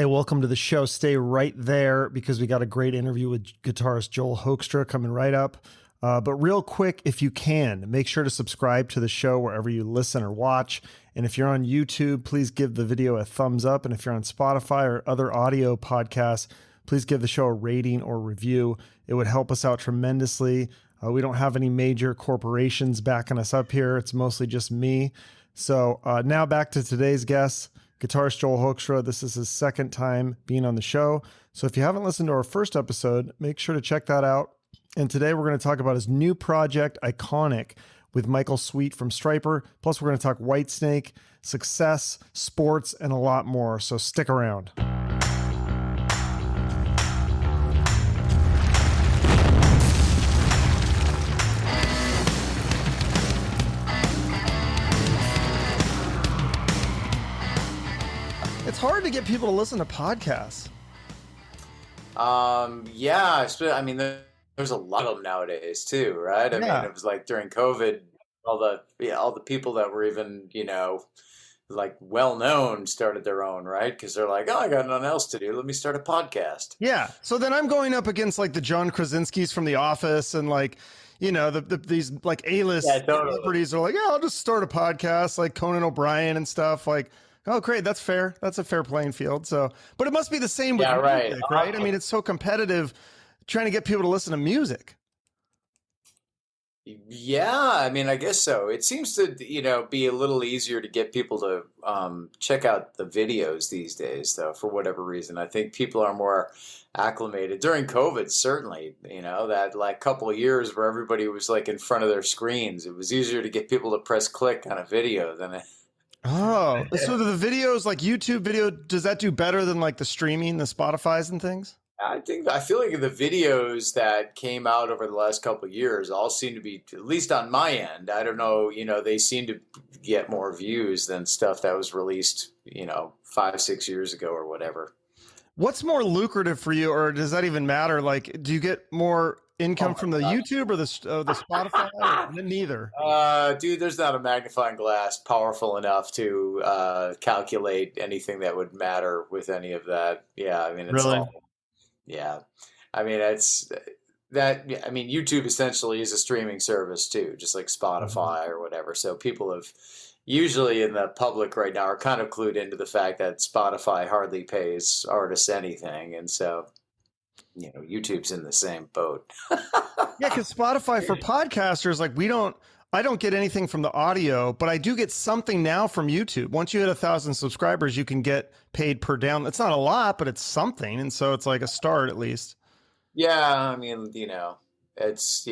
Hey, welcome to the show. Stay right there because we got a great interview with guitarist Joel Hoekstra coming right up. But real quick, if you can, make sure to subscribe to the show wherever you listen or watch. And if you're on YouTube, please give the video a thumbs up. And if you're on Spotify or other audio podcasts, please give the show a rating or review. It would help us out tremendously. We don't have any major corporations backing us up here. It's mostly just me. So now back to today's guest, guitarist Joel Hoekstra. This is his second time being on the show. So if you haven't listened to our first episode, make sure to check that out. And today we're going to talk about his new project, Iconic, with Michael Sweet from Stryper. Plus, we're going to talk Whitesnake, success, sports, and a lot more. So stick around. It's hard to get people to listen to podcasts. Yeah, I mean, there's a lot of them nowadays too, right? I mean, it was like during COVID, all the people that were even, like well-known started their own, right? Because they're like, oh, I got nothing else to do. Let me start a podcast. Yeah. So then I'm going up against like the John Krasinski's from The Office and like, these like A-list celebrities are like, yeah, I'll just start a podcast, like Conan O'Brien and stuff. Like, oh, great. That's fair. That's a fair playing field. So, but it must be the same with music, right? I mean, it's so competitive trying to get people to listen to music. Yeah, I mean, I guess so. It seems to, be a little easier to get people to check out the videos these days, though, for whatever reason. I think people are more acclimated. During COVID, certainly, that like couple of years where everybody was like in front of their screens, it was easier to get people to press click on a video than it. Oh, so the videos, like YouTube video, does that do better than like the streaming, the Spotify's and things? I feel like the videos that came out over the last couple of years all seem to be, at least on my end, I don't know, they seem to get more views than stuff that was released, 5-6 years ago or whatever. What's more lucrative for you, or does that even matter? Like, do you get more income from the YouTube or the Spotify? Neither. Dude, there's not a magnifying glass powerful enough to calculate anything that would matter with any of that. Yeah, I mean, it's really. Yeah, I mean, it's that. I mean, YouTube essentially is a streaming service too, just like Spotify or whatever. So people have usually in the public right now are kind of clued into the fact that Spotify hardly pays artists anything, and so YouTube's in the same boat. Yeah, because Spotify for podcasters, like I don't get anything from the audio, but I do get something now from YouTube. Once you hit 1,000 subscribers, you can get paid per download. It's not a lot, but it's something. And so it's like a start at least. Yeah. I mean, it's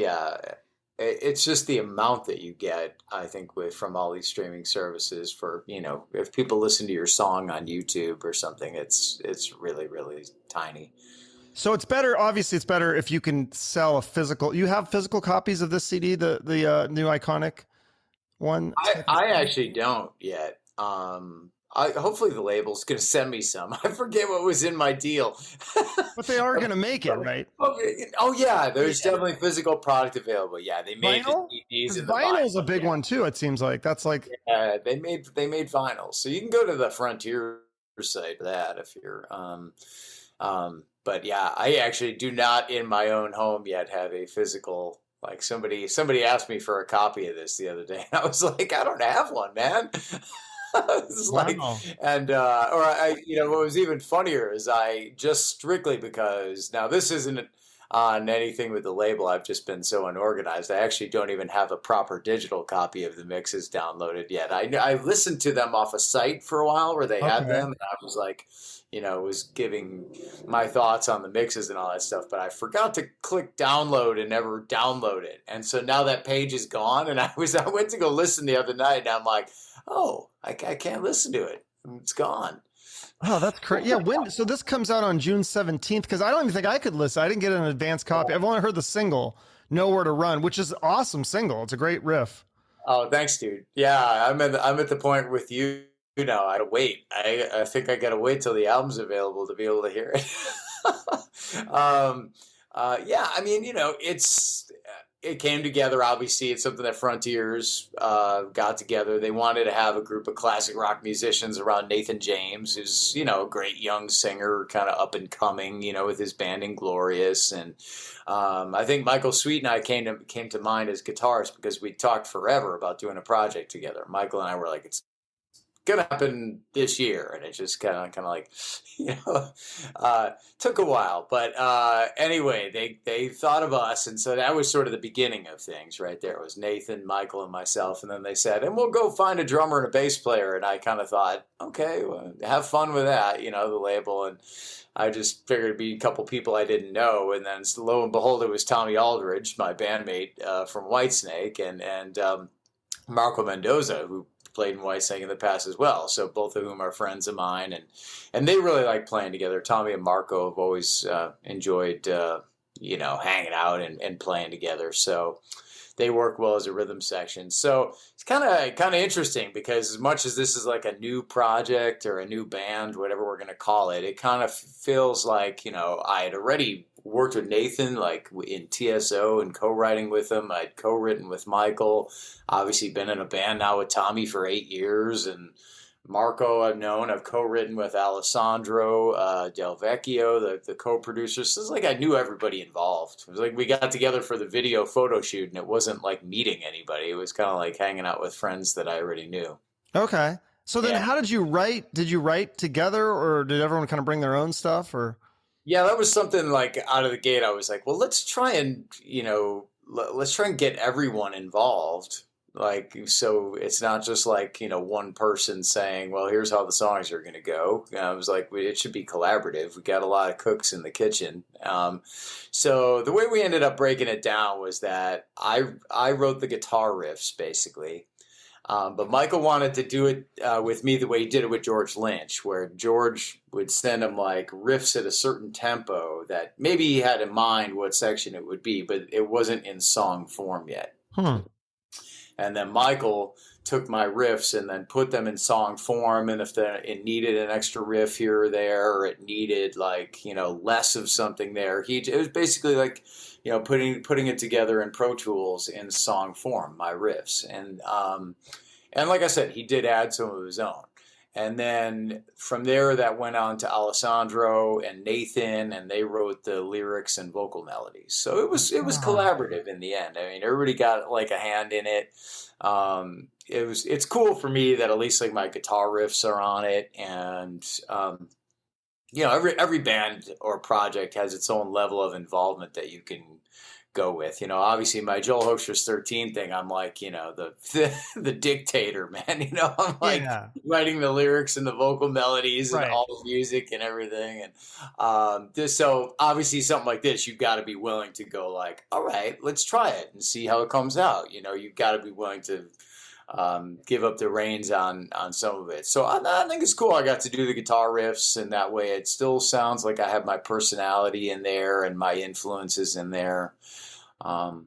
just the amount that you get, I think, from all these streaming services for, if people listen to your song on YouTube or something, it's really, really tiny. So it's better. Obviously, it's better if you can sell a physical. You have physical copies of this CD, the new Iconic one. I actually don't yet. Hopefully the label's going to send me some. I forget what was in my deal. But they are going to make it, right? Oh yeah, there's definitely physical product available. Yeah, they made vinyl. Vinyl's a big one too. It seems like that's like they made vinyl, so you can go to the Frontier site for that if you're. But yeah, I actually do not in my own home yet have a physical, like somebody asked me for a copy of this the other day. And I was like, I don't have one, man. Wow. What was even funnier is I just strictly because now this isn't on anything with the label. I've just been so unorganized. I actually don't even have a proper digital copy of the mixes downloaded yet. I listened to them off a site for a while where they had them, and I was like, was giving my thoughts on the mixes and all that stuff, but I forgot to click download and never download it. And so now that page is gone, and I went to go listen the other night, and I'm like, oh, I can't listen to it. It's gone. Oh, that's crazy. Yeah, so this comes out on June 17th, because I don't even think I could listen. I didn't get an advance copy. I've only heard the single, Nowhere to Run, which is an awesome single. It's a great riff. Oh, thanks, dude. Yeah, I'm at the point with you now. I gotta wait. I think I gotta wait till the album's available to be able to hear it. Yeah, I mean, it's it came together. Obviously, it's something that Frontiers got together. They wanted to have a group of classic rock musicians around Nathan James, who's a great young singer, kind of up and coming, with his band Inglorious, and I think Michael Sweet and I came to mind as guitarists because we talked forever about doing a project together. Michael and I were like, it's gonna happen this year, and it just kind of like took a while, but anyway, they thought of us, and so that was sort of the beginning of things right there. It was Nathan, Michael, and myself, and then they said, and we'll go find a drummer and a bass player, and I kind of thought, okay, well, have fun with that, the label. And I just figured it'd be a couple people I didn't know, and then lo and behold, it was Tommy Aldridge, my bandmate from Whitesnake, and Marco Mendoza, who played in Whitesnake in the past as well. So both of whom are friends of mine, and they really like playing together. Tommy and Marco have always enjoyed hanging out and playing together. So they work well as a rhythm section. So it's kind of interesting because as much as this is like a new project or a new band, whatever we're going to call it, it kind of feels like I had already worked with Nathan like in T.S.O. and co-writing with him. I'd co-written with Michael, obviously been in a band now with Tommy for 8 years, and Marco I've co-written with Alessandro Del Vecchio, the co-producers. So it's like I knew everybody involved. It was like we got together for the video photo shoot, and it wasn't like meeting anybody. It was kind of like hanging out with friends that I already knew. Okay. So then how did you write? Did you write together, or did everyone kind of bring their own stuff, or? Yeah, that was something like out of the gate. I was like, well, let's try and get everyone involved. Like, so it's not just like, one person saying, well, here's how the songs are going to go. I was like, it should be collaborative. We got a lot of cooks in the kitchen. So the way we ended up breaking it down was that I wrote the guitar riffs basically. But Michael wanted to do it with me the way he did it with George Lynch, where George would send him like riffs at a certain tempo that maybe he had in mind what section it would be, but it wasn't in song form yet. And then Michael took my riffs and then put them in song form. And if it needed an extra riff here or there, or it needed like, less of something there, it was basically like, putting it together in Pro Tools in song form, my riffs. And like I said, he did add some of his own. And then from there, that went on to Alessandro and Nathan, and they wrote the lyrics and vocal melodies. So it was collaborative in the end. I mean, everybody got like a hand in it. It's cool for me that at least like my guitar riffs are on it, and every band or project has its own level of involvement that you can go with. Obviously my Joel Hoekstra's 13 thing, I'm like, the dictator, man. I'm like writing the lyrics and the vocal melodies and all the music and everything. And so obviously something like this, you've got to be willing to go like, all right, let's try it and see how it comes out. You've got to be willing to give up the reins on some of it. So I think it's cool. I got to do the guitar riffs, and that way it still sounds like I have my personality in there and my influences in there. And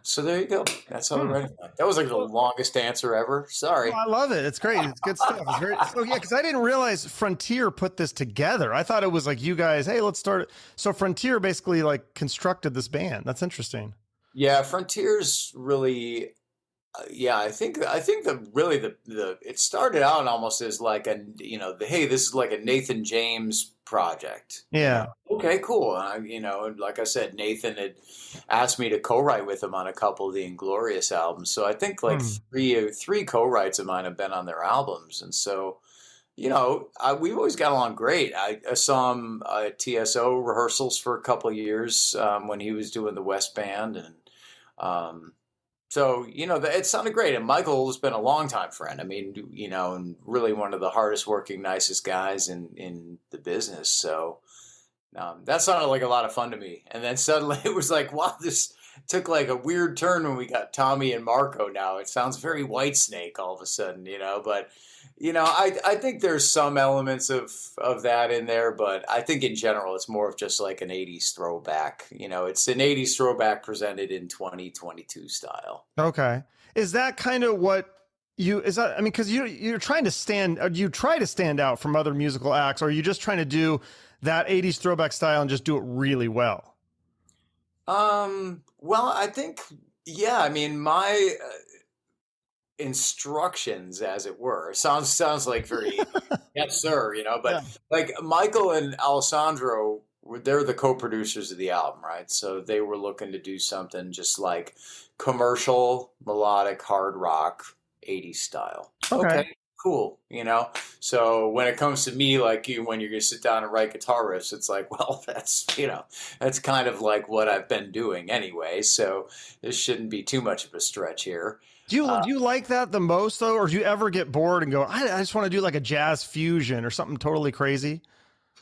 so there you go. That's how I read it. That was like the longest answer ever. Sorry. I love it. It's great. It's good stuff. It's very, because I didn't realize Frontier put this together. I thought it was like you guys, hey, let's start it. So Frontier basically like constructed this band. That's interesting. Yeah, Frontier's really I think it started out almost as like hey, this is like a Nathan James project. Yeah. Okay, cool. Like I said, Nathan had asked me to co-write with him on a couple of the Inglorious albums. So I think like three co-writes of mine have been on their albums. And so, we've always got along great. I saw him at T.S.O. rehearsals for a couple of years when he was doing the West Band, and so, it sounded great. And Michael has been a longtime friend. I mean, and really one of the hardest working, nicest guys in the business. So that sounded like a lot of fun to me. And then suddenly it was like, wow, this took like a weird turn when we got Tommy and Marco now. It sounds very Whitesnake all of a sudden, but I think there's some elements of that in there, but I think in general it's more of just like an 80s throwback. It's an 80s throwback presented in 2022 style. Okay. Is that kind of what because you're trying to you try to stand out from other musical acts, or are you just trying to do that 80s throwback style and just do it really well? Well, I think, yeah, I mean, my instructions, as it were, sounds like very, yes, sir, but Yeah. like Michael and Alessandro, they're the co-producers of the album, right? So they were looking to do something just like commercial, melodic, hard rock, 80s style. Okay. Okay, cool, So when it comes to me, like when you're gonna sit down and write guitar riffs, it's like, well, that's kind of like what I've been doing anyway. So this shouldn't be too much of a stretch here. Do you like that the most though, or do you ever get bored and go, I just want to do like a jazz fusion or something totally crazy?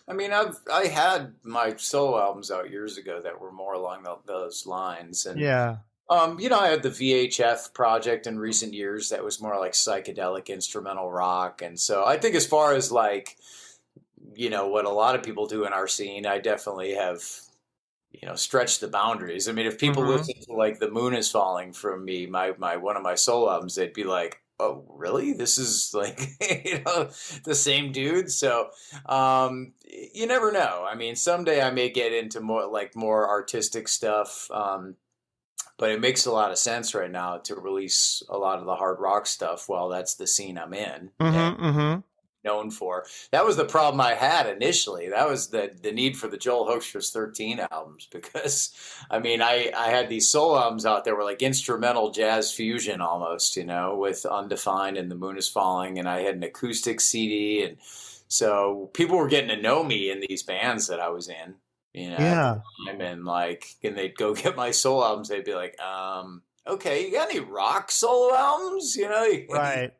I mean, I had my solo albums out years ago that were more along those lines, and Yeah. I had the VHF project in recent years that was more like psychedelic instrumental rock, and so I think as far as like, what a lot of people do in our scene, I definitely have, stretched the boundaries. I mean, if people Mm-hmm. listen to like "The Moon Is Falling" from me, my one of my solo albums, they'd be like, "Oh, really? This is like, the same dude." So, you never know. I mean, someday I may get into more artistic stuff. But it makes a lot of sense right now to release a lot of the hard rock stuff. Well, that's the scene I'm in and Mm-hmm. Mm-hmm. known for. That was the problem I had initially. That was the need for the Joel Hoekstra's 13 albums because, I mean, I had these solo albums out there were like instrumental jazz fusion almost, with Undefined and The Moon Is Falling, and I had an acoustic CD, and so people were getting to know me in these bands that I was in, at the Yeah. time, and they'd go get my solo albums. They'd be like, okay, you got any rock solo albums? Right.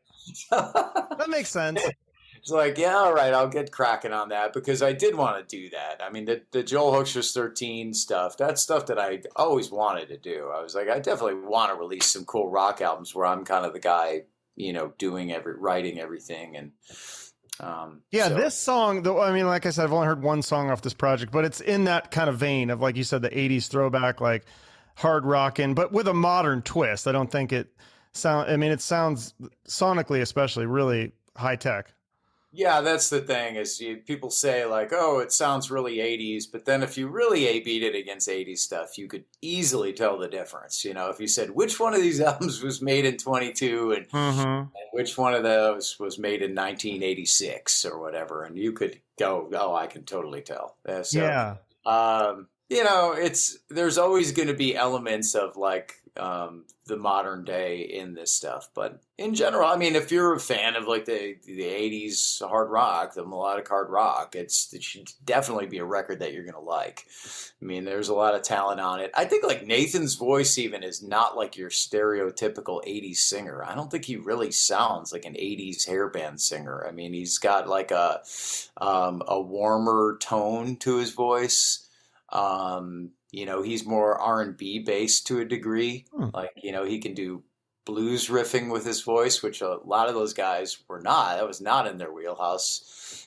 That makes sense. It's like, yeah, all right, I'll get cracking on that because I did want to do that. I mean, the Joel Hoekstra's 13 stuff, that's stuff that I always wanted to do. I was like, I definitely want to release some cool rock albums where I'm kind of the guy, writing everything. And Yeah, so, this song, though, I mean, like I said, I've only heard one song off this project, but it's in that kind of vein of, like you said, the 80s throwback, like hard rockin', but with a modern twist. I don't think it sounds sonically, especially, really high tech. yeah, that's the thing is people say like, oh, it sounds really 80s, but then if you really A-beat it against 80s stuff, you could easily tell the difference. If you said which one of these albums was made in 22 and Mm-hmm. which one of those was made in 1986 or whatever, and you could go, oh, I can totally tell. Yeah. There's always going to be elements of like the modern day in this stuff, but in general, I mean, if you're a fan of like the 80s hard rock, the melodic hard rock, it should definitely be a record that you're going to like. I mean, there's a lot of talent on it. I think like Nathan's voice even is not like your stereotypical 80s singer. I don't think he really sounds like an 80s hairband singer. I mean, he's got like a warmer tone to his voice. He's more R&B based to a degree. Hmm. Like, he can do blues riffing with his voice, which a lot of those guys were not. That was not in their wheelhouse.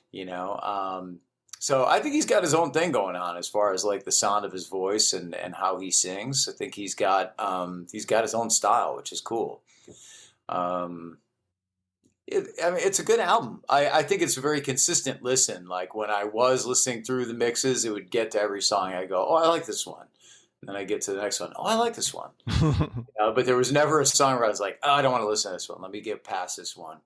So I think he's got his own thing going on as far as like the sound of his voice and how he sings. I think he's got his own style, which is cool. Um, I mean, it's a good album. I think it's a very consistent listen. Like when I was listening through the mixes, it would get to every song. I go, oh, I like this one. And then I get to the next one. Oh, I like this one. But there was never a song where I was like, oh, I don't want to listen to this one. Let me get past this one.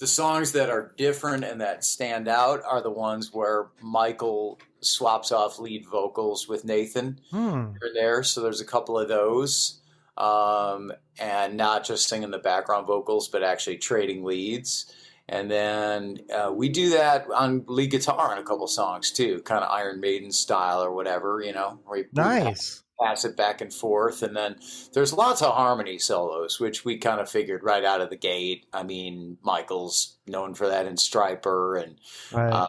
The songs that are different and that stand out are the ones where Michael swaps off lead vocals with Nathan Hmm. here and there. So there's a couple of those. And not just singing the background vocals, but actually trading leads. And then we do that on lead guitar on a couple songs too, kind of Iron Maiden style or whatever, where we Nice. pass it back and forth. And then there's lots of harmony solos, which we kind of figured right out of the gate. I mean, Michael's known for that in Stryper, and Right.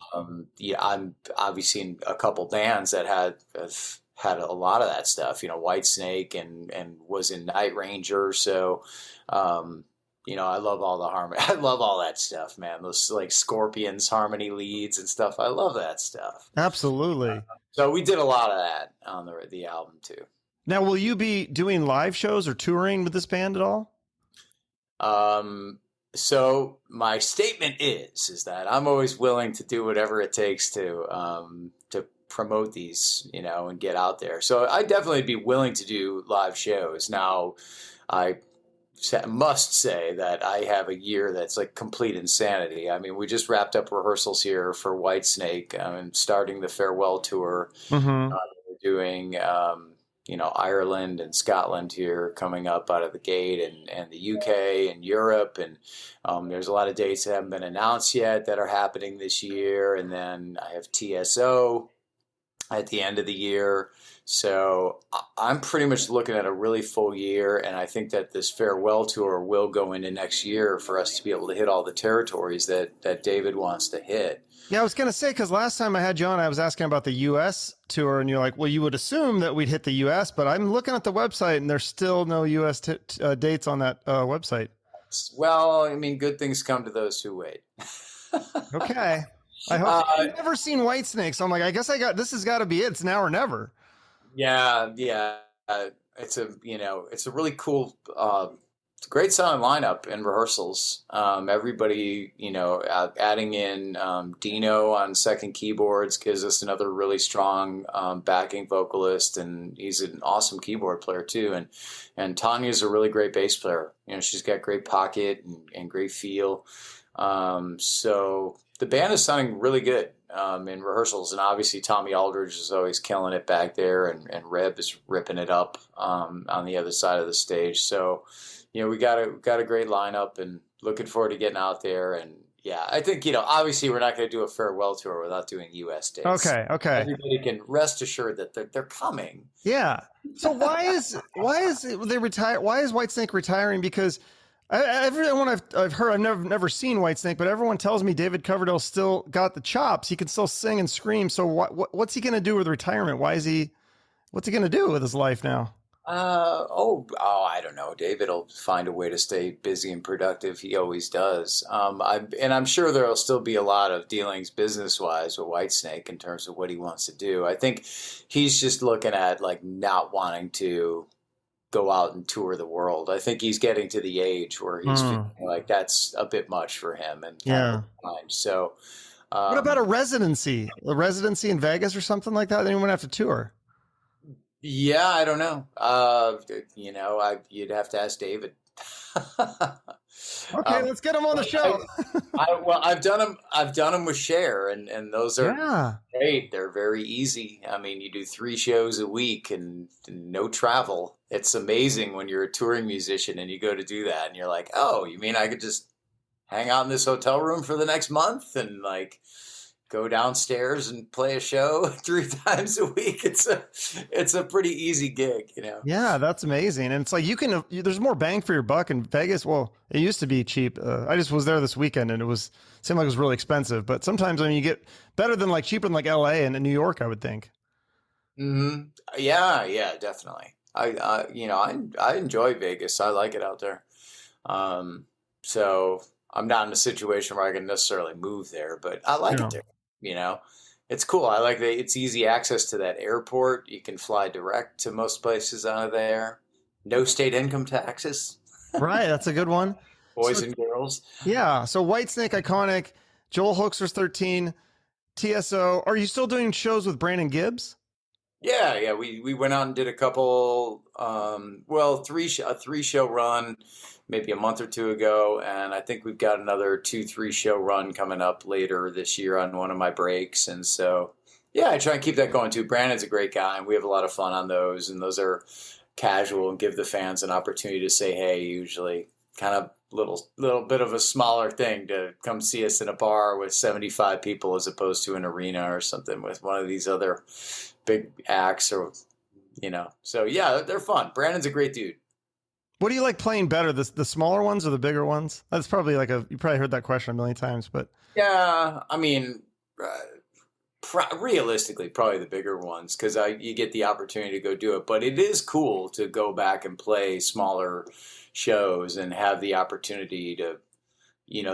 I'm obviously in a couple bands that have had a lot of that stuff, Whitesnake and was in Night Ranger. So, I love all the harmony. I love all that stuff, man. Those like Scorpions harmony leads and stuff. I love that stuff. Absolutely. So we did a lot of that on the album too. Now, will you be doing live shows or touring with this band at all? Um, So my statement is that I'm always willing to do whatever it takes to promote these, and get out there. So I'd definitely be willing to do live shows. Now, I must say that I have a year that's like complete insanity. I mean, we just wrapped up rehearsals here for Whitesnake and starting the farewell tour. Mm-hmm. We're doing, Ireland and Scotland here coming up out of the gate, and the UK and Europe. And there's a lot of dates that haven't been announced yet that are happening this year. And then I have T.S.O. at the end of the year. So I'm pretty much looking at a really full year, and I think that this farewell tour will go into next year for us to be able to hit all the territories that David wants to hit. Yeah, I was going to say, because last time I had you on, I was asking about the U.S. tour, and you're like, well, you would assume that we'd hit the U.S., but I'm looking at the website, and there's still no U.S. dates on that website. Well, I mean, good things come to those who wait. Okay. I hope I've never seen Whitesnake, so I'm like, I guess this has got to be it. It's now or never. Yeah. It's a really cool, it's a great sound lineup in rehearsals. Everybody, adding in Dino on second keyboards gives us another really strong backing vocalist, and he's an awesome keyboard player too. And Tanya's a really great bass player. She's got great pocket and great feel. So the band is sounding really good in rehearsals, and obviously Tommy Aldridge is always killing it back there, and Reb is ripping it up on the other side of the stage. So, we got a great lineup, and looking forward to getting out there. And yeah, I think obviously we're not going to do a farewell tour without doing U.S. dates. Okay. Everybody can rest assured that they're coming. Yeah. So why is they retire? Why is Whitesnake retiring? Because everyone I've heard, I've never seen Whitesnake, but everyone tells me David Coverdale still got the chops. He can still sing and scream. So what's he going to do with retirement? What's he going to do with his life now? I don't know. David will find a way to stay busy and productive. He always does. I'm sure there'll still be a lot of dealings business-wise with Whitesnake in terms of what he wants to do. I think he's just looking at like not wanting to go out and tour the world. I think he's getting to the age where he's feeling like that's a bit much for him, and kind of mind. So, what about a residency? A residency in Vegas or something like that? Then you wouldn't have to tour. Yeah, I don't know. You'd have to ask David. Okay, let's get him on the show. I've done them with Cher, and those are great. They're very easy. I mean, you do 3 shows a week and no travel. It's amazing when you're a touring musician and you go to do that, and you're like, oh, you mean I could just hang out in this hotel room for the next month and like go downstairs and play a show 3 times a week? It's a pretty easy gig, Yeah, that's amazing. And it's like there's more bang for your buck in Vegas. Well, it used to be cheap. I just was there this weekend, and seemed like it was really expensive. But sometimes you get better than cheaper than LA and in New York, I would think. Mm-hmm. Yeah, definitely. I enjoy Vegas. I like it out there. So I'm not in a situation where I can necessarily move there, but I like it there. It's cool. I like that it's easy access to that airport. You can fly direct to most places out of there. No state income taxes. Right. That's a good one. Boys and girls. Yeah. So Whitesnake, iconic. Joel Hoekstra's 13. T.S.O. Are you still doing shows with Brandon Gibbs? Yeah. We went out and did a couple, a 3-show run maybe a month or 2 ago, and I think we've got another 2-3 show run coming up later this year on one of my breaks. And so, yeah, I try and keep that going too. Brandon's a great guy, and we have a lot of fun on those, and those are casual and give the fans an opportunity to say hey, usually kind of little bit of a smaller thing to come see us in a bar with 75 people as opposed to an arena or something with one of these other big acts, or so yeah, they're fun. Brandon's a great dude. What do you like playing better, the smaller ones or the bigger ones? That's probably you probably heard that question a million times, but yeah, I mean, realistically, probably the bigger ones, because you get the opportunity to go do it. But it is cool to go back and play smaller shows and have the opportunity to,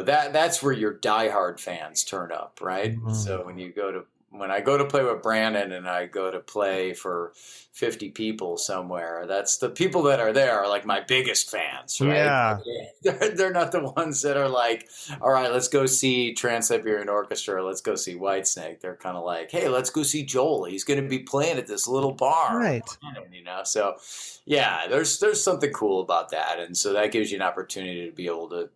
that's where your diehard fans turn up, right? Mm-hmm. So when you go to when I go to play with Brandon and I go to play for 50 people somewhere, that's the people that are there are like my biggest fans, right? Yeah. They're not the ones that are like, all right, let's go see Trans-Siberian Orchestra, let's go see Whitesnake. They're kind of like, hey, let's go see Joel. He's going to be playing at this little bar, Right. you know. So, yeah, there's something cool about that, and so that gives you an opportunity to be able to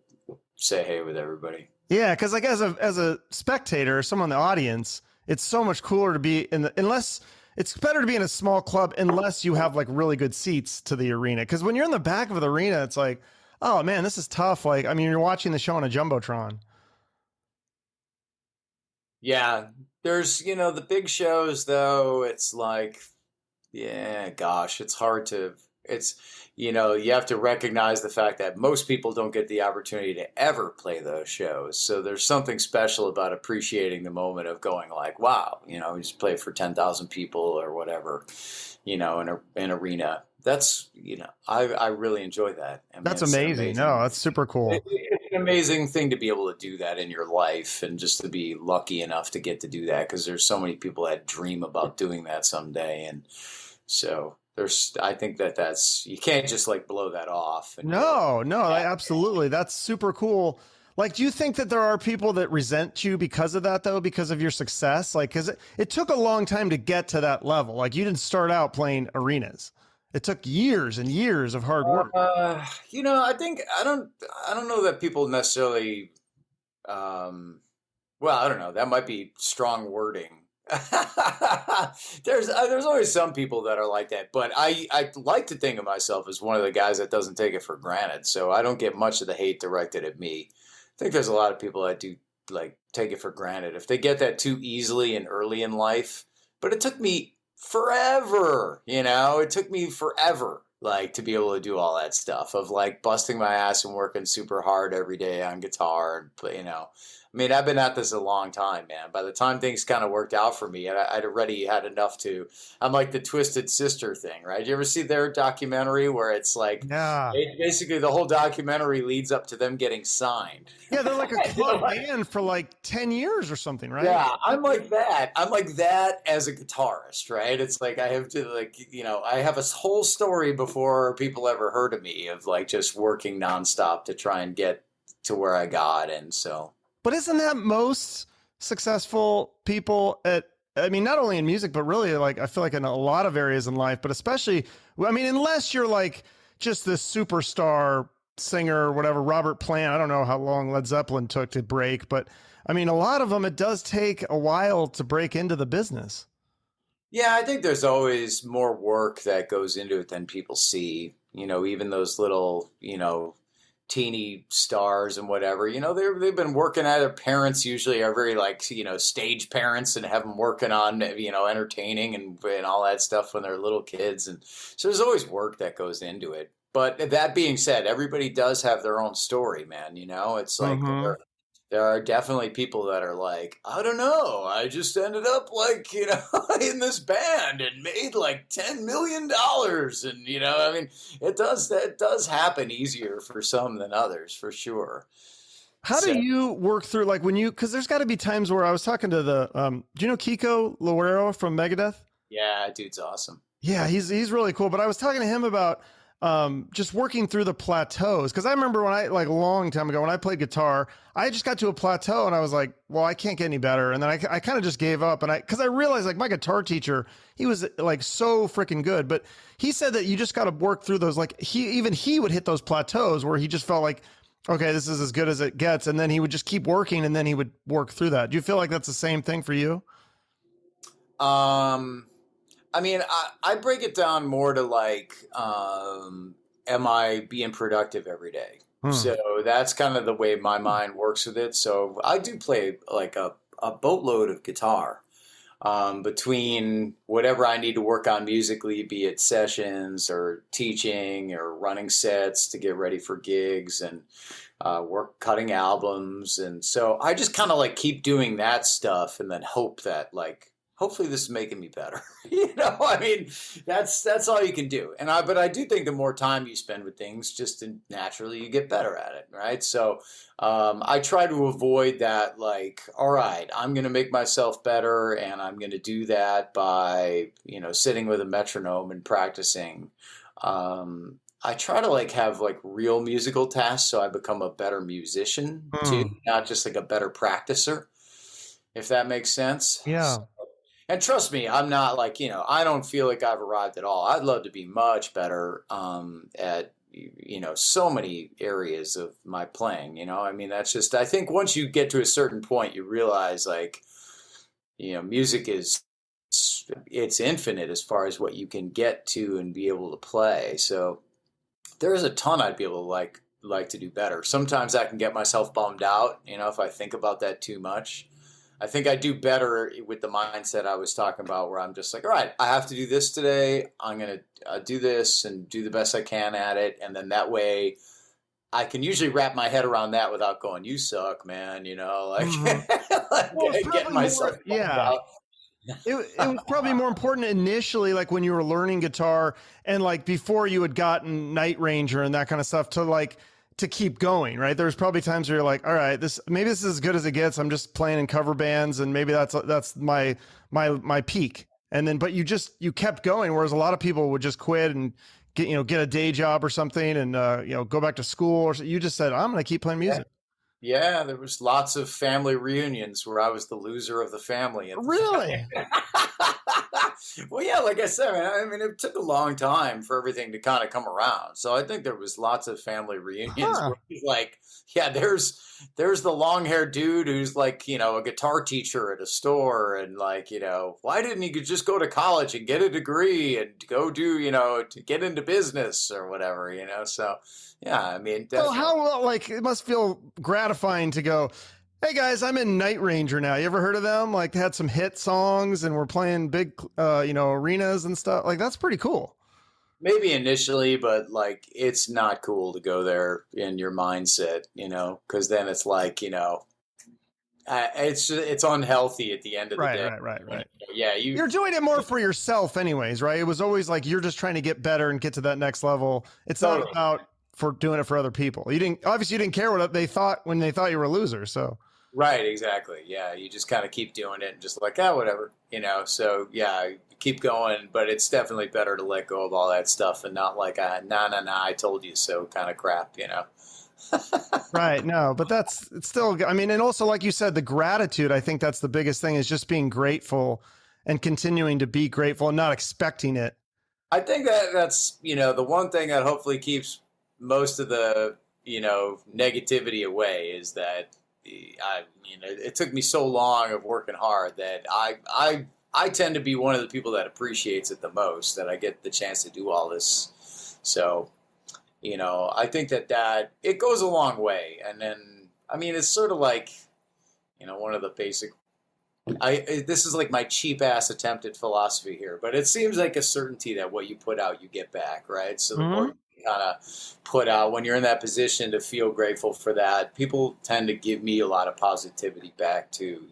say hey with everybody. Yeah, because like as a spectator, someone in the audience, it's so much cooler to be in the unless it's better to be in a small club unless you have like really good seats to the arena. Because when you're in the back of the arena, it's like, oh man, this is tough. Like, I mean, you're watching the show on a jumbotron. Yeah, there's, the big shows though, it's like, yeah, gosh, it's hard to, it's, you have to recognize the fact that most people don't get the opportunity to ever play those shows. So there's something special about appreciating the moment of going like, wow, we just played for 10,000 people or whatever, in an arena. That's, I really enjoy that. I mean, That's it's amazing. No, amazing. that's super cool. It's an amazing thing to be able to do that in your life and just to be lucky enough to get to do that because there's so many people that dream about doing that someday. And so I think that's, you can't just like blow that off. And No, absolutely. That's super cool. Like, do you think that there are people that resent you because of that, though, because of your success? Like, because it took a long time to get to that level. Like, you didn't start out playing arenas. It took years and years of hard work. I think I don't know that people necessarily. Well, I don't know. That might be strong wording. There's always some people that are like that, but I like to think of myself as one of the guys that doesn't take it for granted. So I don't get much of the hate directed at me. I think there's a lot of people that do like take it for granted if they get that too easily and early in life. But it took me forever, it took me forever like to be able to do all that stuff of like busting my ass and working super hard every day on guitar and play, I mean, I've been at this a long time, man. By the time things kind of worked out for me, I'd already had enough to. I'm like the Twisted Sister thing, right? You ever see their documentary where it's like, Yeah. basically the whole documentary leads up to them getting signed. Yeah, they're like a club band for like 10 years or something, right? Yeah, I'm like that. I'm like that as a guitarist, right? It's like I have to I have a whole story before people ever heard of me of like just working nonstop to try and get to where I got, and so. But isn't that most successful people I mean, not only in music, but really like, I feel like in a lot of areas in life, but especially, I mean, unless you're like just this superstar singer or whatever, Robert Plant, I don't know how long Led Zeppelin took to break, but I mean, a lot of them, it does take a while to break into the business. Yeah, I think there's always more work that goes into it than people see. Even those little, teeny stars and whatever, they've been working at their parents usually are very like, stage parents and have them working on, entertaining and all that stuff when they're little kids. And so there's always work that goes into it. But that being said, everybody does have their own story, man. It's like there are definitely people that are like, I don't know, I just ended up like, in this band and made like $10 million. And, I mean, it does happen easier for some than others, for sure. How do you work through like because there's got to be times where I was talking to do you know Kiko Loureiro from Megadeth? Yeah, dude's awesome. Yeah, he's really cool. But I was talking to him about just working through the plateaus. Cause I remember when a long time ago, when I played guitar, I just got to a plateau and I was like, well, I can't get any better. And then I kind of just gave up. And cause I realized like my guitar teacher, he was like so freaking good, but he said that you just got to work through those. Like he would hit those plateaus where he just felt like, okay, this is as good as it gets. And then he would just keep working and then he would work through that. Do you feel like that's the same thing for you? I mean, I break it down more to like, am I being productive every day? So that's kind of the way my mind works with it. So I do play like a boatload of guitar between whatever I need to work on musically, be it sessions or teaching or running sets to get ready for gigs and work cutting albums. And so I just kind of like keep doing that stuff and then hope that like hopefully this is making me better. I mean, that's all you can do. But I do think the more time you spend with things, just naturally you get better at it, right? So I try to avoid that. Like, all right, I'm going to make myself better, and I'm going to do that by sitting with a metronome and practicing. I try to like have like real musical tasks, so I become a better musician too, Hmm. not just like a better practicer, if that makes sense. Yeah. And trust me, I'm not like, I don't feel like I've arrived at all. I'd love to be much better at, so many areas of my playing, I mean, that's just, I think once you get to a certain point, you realize like, music it's infinite as far as what you can get to and be able to play. So there's a ton I'd be able to like to do better. Sometimes I can get myself bummed out, if I think about that too much. I think I do better with the mindset I was talking about, where I'm just like, all right, I have to do this today. I'm going to do this and do the best I can at it. And then that way I can usually wrap my head around that without going, you suck, man, like, Hmm. like Well, it's getting probably myself more, bummed yeah. out. It was probably more important initially, like when you were learning guitar and like before you had gotten Night Ranger and that kind of stuff, to keep going, right? There's probably times where you're like, all right, maybe this is as good as it gets. I'm just playing in cover bands, and maybe that's my peak. And then, but you kept going, whereas a lot of people would just quit and get a day job or something, and go back to school. Or you just said, I'm going to keep playing Yeah. music. Yeah, there was lots of family reunions where I was the loser of the family at the Really? Well, yeah, like I said, man, I mean, it took a long time for everything to kind of come around. So I think there was lots of family reunions Huh. where he's like, yeah, there's the long-haired dude who's like, a guitar teacher at a store, and like, why didn't he just go to college and get a degree and go do, to get into business or whatever. So yeah, I mean, Well, definitely. how like it must feel gratifying to go, hey guys, I'm in Night Ranger now. You ever heard of them? Like they had some hit songs and we're playing big arenas and stuff. Like that's pretty cool. Maybe initially, but like it's not cool to go there in your mindset, because then it's like, it's unhealthy at the end of the Right, day. right, right, right. Yeah, You're doing it more for yourself anyways, right? It was always like you're just trying to get better and get to that next level. It's not totally. about for doing it for other people. You didn't care what they thought when they thought you were a loser. So Right, exactly. Yeah, you just kind of keep doing it and just like, whatever. So yeah, keep going, but it's definitely better to let go of all that stuff and not like a nah, nah, nah, I told you so kind of crap. right, no, but it's still. I mean, and also like you said, the gratitude. I think that's the biggest thing is just being grateful and continuing to be grateful and not expecting it. I think that's the one thing that hopefully keeps most of the negativity away is that it took me so long of working hard that I tend to be one of the people that appreciates it the most, that I get the chance to do all this. So I think that it goes a long way. And then I mean it's sort of like one of the basic this is like my cheap ass attempt at philosophy here, but it seems like a certainty that what you put out, you get back, right? So the more Mm-hmm. you kind of put out, when you're in that position to feel grateful for that, people tend to give me a lot of positivity back too.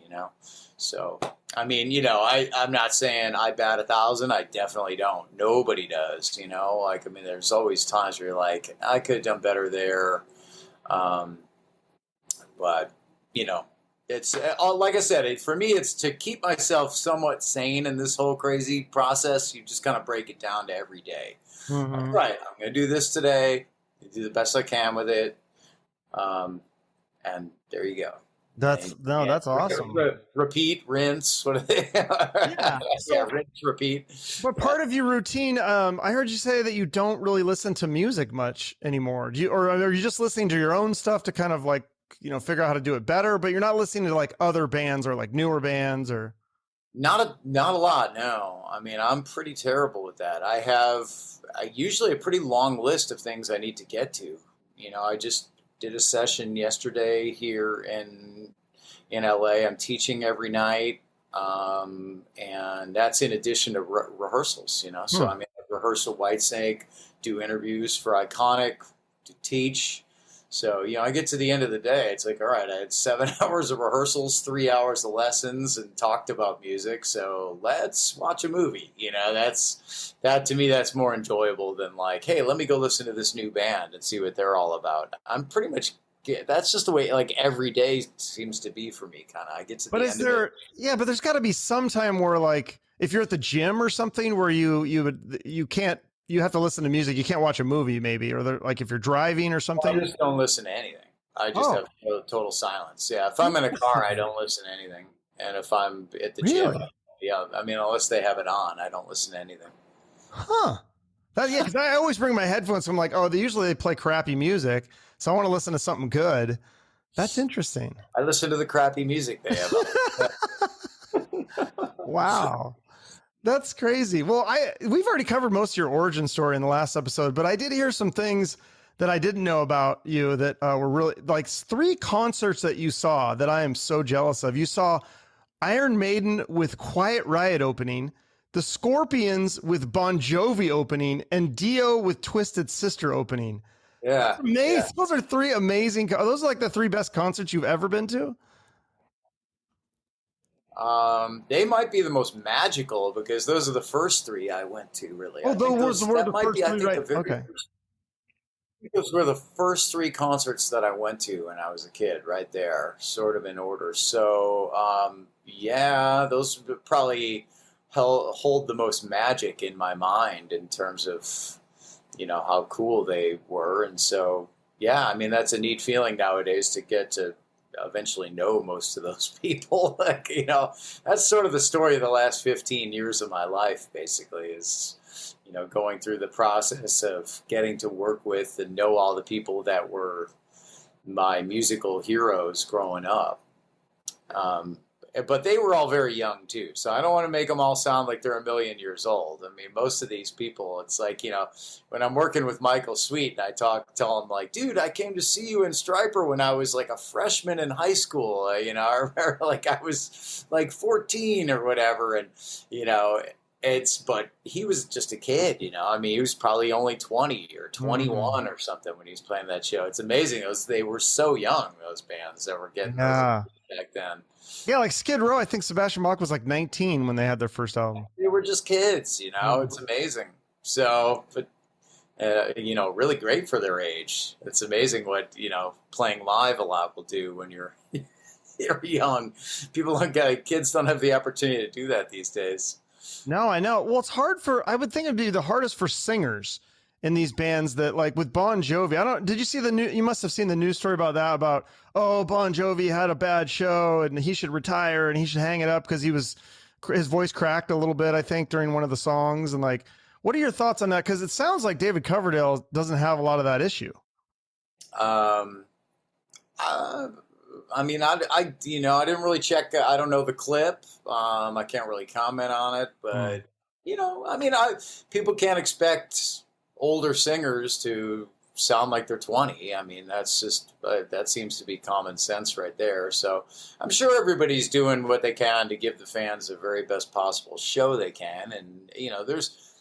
So, I mean, I'm not saying I bat 1,000. I definitely don't. Nobody does. Like, I mean, there's always times where you're like, I could have done better there. Um, but, you know, it's like I said, for me, it's to keep myself somewhat sane in this whole crazy process. You just kind of break it down to every day. Like, Mm-hmm. right, I'm going to do this today, do the best I can with it. Um, and there you go. And, That's awesome. repeat, rinse. What are they? Yeah. Yeah, So, rinse, repeat. but Yeah. part of your routine, I heard you say that you don't really listen to music much anymore. Or are you just listening to your own stuff to kind of like, figure out how to do it better, but you're not listening to like other bands or like newer bands or. Not a lot, no. I mean, I'm pretty terrible with that. I have usually a pretty long list of things I need to get to. I just did a session yesterday here in LA. I'm teaching every night, and that's in addition to rehearsals. So Hmm. I'm in rehearsal Whitesnake, do interviews for Iconic, to teach. So, I get to the end of the day, it's like, all right, I had 7 hours of rehearsals, 3 hours of lessons, and talked about music. So let's watch a movie. That to me, that's more enjoyable than like, hey, let me go listen to this new band and see what they're all about. I'm pretty much, that's just the way like every day seems to be for me. Kind of, I get to But the is end of it. there, yeah, but there's got to be some time where like, if you're at the gym or something where you can't, you have to listen to music. You can't watch a movie maybe, or like if you're driving or I something. just don't listen to anything. I just Oh, have total silence. Yeah, if I'm in a car, I don't listen to anything. And if I'm at the gym, really? yeah, I mean, unless they have it on, I don't listen to anything. Huh. That, yeah, because I always bring my headphones. So I'm like, oh, usually they play crappy music, so I want to listen to something good. That's interesting. I listen to the crappy music they have on. Wow. That's crazy. Well, we've already covered most of your origin story in the last episode, but I did hear some things that I didn't know about you that were really like 3 concerts that you saw that I am so jealous of. You saw Iron Maiden with Quiet Riot opening, the Scorpions with Bon Jovi opening, and Dio with Twisted Sister opening. That's Yeah, yeah. amazing. Those are 3 amazing. Are those like the 3 best concerts you've ever been to? They might be the most magical because those are the first 3 I went to. Really, Oh, I think those were that the might first be. I 3, think right? the very Okay. first. Those were the first 3 concerts that I went to when I was a kid, right there, sort of in order. So, yeah, those would probably hold the most magic in my mind in terms of, how cool they were. And so, yeah, I mean, that's a neat feeling nowadays to get to eventually know most of those people. Like, that's sort of the story of the last 15 years of my life, basically, is going through the process of getting to work with and know all the people that were my musical heroes growing up. Um, but they were all very young too, so I don't want to make them all sound like they're a million years old. I mean, most of these people, it's like when I'm working with Michael Sweet and I tell him like, dude, I came to see you in Stryper when I was like a freshman in high school. I remember like I was like 14 or whatever, and you know, but he was just a kid. I mean, he was probably only 20 or Mhm. 21 or something when he was playing that show. It's amazing. They were so young, those bands that were getting those Yeah. back then. Yeah, like Skid Row, I think Sebastian Bach was like 19 when they had their first album. They were just kids. Mhm. It's amazing. So, but really great for their age. It's amazing what playing live a lot will do when you're you're young. Kids don't have the opportunity to do that these days. No, I know. Well, it's hard I would think it'd be the hardest for singers in these bands that like with Bon Jovi. Did you see you must have seen the news story about that, about, oh, Bon Jovi had a bad show and he should retire and he should hang it up because his voice cracked a little bit, I think, during one of the songs. And like, what are your thoughts on that? Because it sounds like David Coverdale doesn't have a lot of that issue. Um, uh, I mean, I didn't really check. I don't know the clip. I can't really comment on it, Hmm. but I mean, people can't expect older singers to sound like they're 20. I mean, that's just that seems to be common sense right there. So I'm sure everybody's doing what they can to give the fans the very best possible show they can, and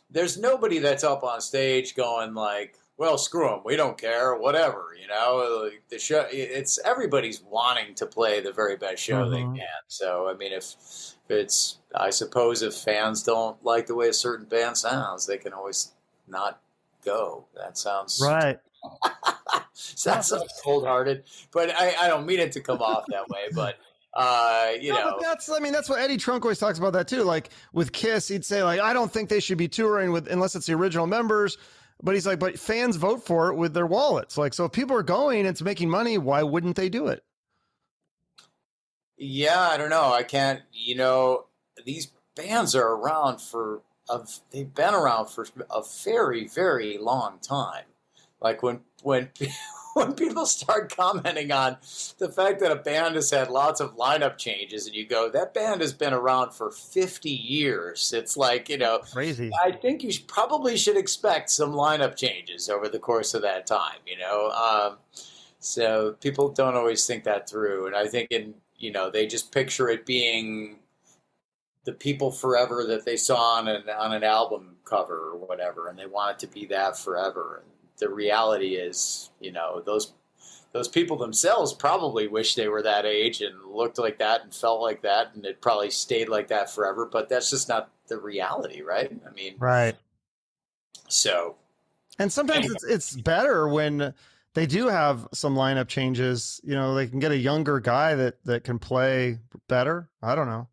there's nobody that's up on stage going like, well, screw them, we don't care, whatever. Like the show, it's everybody's wanting to play the very best show they Hmm. can. So I mean, I suppose if fans don't like the way a certain band sounds, they can always not go. That sounds Right. that sounds cold hearted, but I don't mean it to come off that way. But No, but that's what Eddie Trunk always talks about that too. Like with Kiss, he'd say like, I don't think they should be touring with unless it's the original members. But he's like, but fans vote for it with their wallets. Like, so if people are going and it's making money, why wouldn't they do it? yeah, I don't know. I can't. These bands are around they've been around for a very, very long time. Like when when people start commenting on the fact that a band has had lots of lineup changes, and you go, that band has been around for 50 years. It's like Crazy. I think you probably should expect some lineup changes over the course of that time. So people don't always think that through, and I think they just picture it being the people forever that they saw on an album cover or whatever, and they want it to be that forever. And the reality is, those people themselves probably wish they were that age and looked like that and felt like that, and it probably stayed like that forever. But that's just not the reality, right? I mean, Right. so And sometimes anyway. it's better when they do have some lineup changes. You know, they can get a younger guy that can play better. I don't know.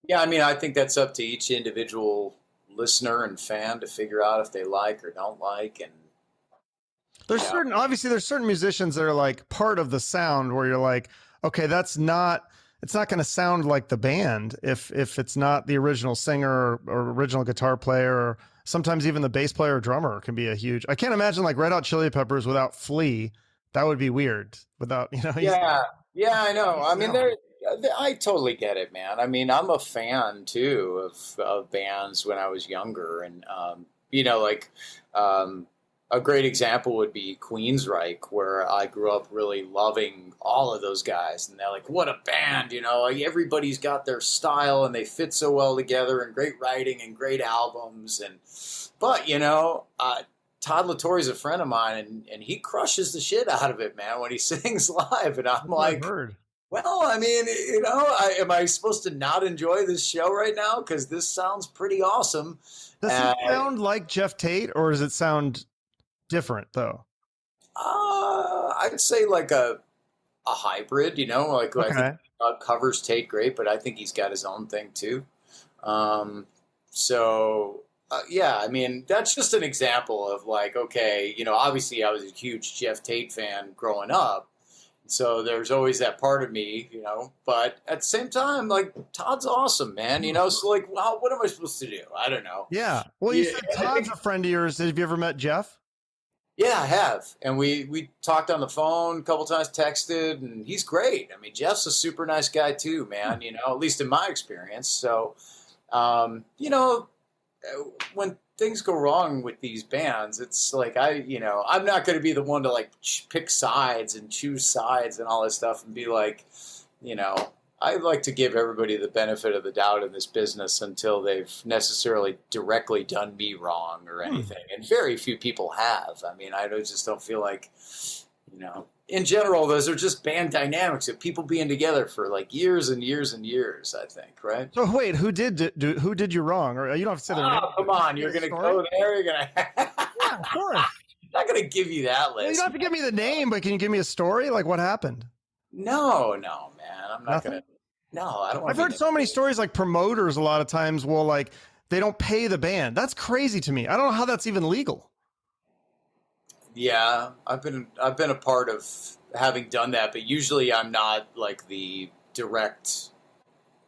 Yeah, I mean, I think that's up to each individual listener and fan to figure out if they like or don't like, and There's you know, certain obviously there's certain musicians that are like part of the sound where you're like, okay, it's not going to sound like the band if it's not the original singer or original guitar player, or sometimes even the bass player or drummer can be a huge. I can't imagine like Red Hot Chili Peppers without Flea. That would be weird without, yeah, yeah, I know. I mean, no. I totally get it, man. I mean, I'm a fan too of bands when I was younger, and like um, a great example would be Queensryche, where I grew up really loving all of those guys, and they're like, what a band, like everybody's got their style and they fit so well together, and great writing and great albums, but Todd Latore's a friend of mine, and he crushes the shit out of it, man, when he sings live. And I'm That's what I've like, heard. well, I mean, am I supposed to not enjoy this show right now? Because this sounds pretty awesome. Does he Uh, sound like Jeff Tate, or does it sound different though? I'd say like a hybrid, like I think Okay. covers Tate great, but I think he's got his own thing too. Um, yeah, I mean, that's just an example of like, okay, obviously I was a huge Jeff Tate fan growing up. So there's always that part of me, but at the same time, like Todd's awesome, man, so like, wow, what am I supposed to do? I don't know. Yeah. Well, you Yeah, said Todd's a friend of yours. Have you ever met Jeff? yeah, I have. And we talked on the phone a couple times, texted, and he's great. I mean, Jeff's a super nice guy too, man, at least in my experience. So, when things go wrong with these bands, it's like I'm not going to be the one to like pick sides and choose sides and all this stuff and be like, I like to give everybody the benefit of the doubt in this business until they've necessarily directly done me wrong or anything. And very few people have. I mean, just don't feel like, in general, those are just band dynamics of people being together for like years and years and years, I think, right? So wait, who did you wrong? Or you don't have to say their name. Oh, come on. You're going to go there. You're going to. Yeah, of course. I'm not going to give you that list. Well, you don't have to give me the name, but can you give me a story? Like what happened? No, man. I'm not going to. No, I don't want I've heard so many stories like promoters a lot of times will like they don't pay the band. That's crazy to me. I don't know how that's even legal. Yeah, I've been a part of having done that, but usually I'm not like the direct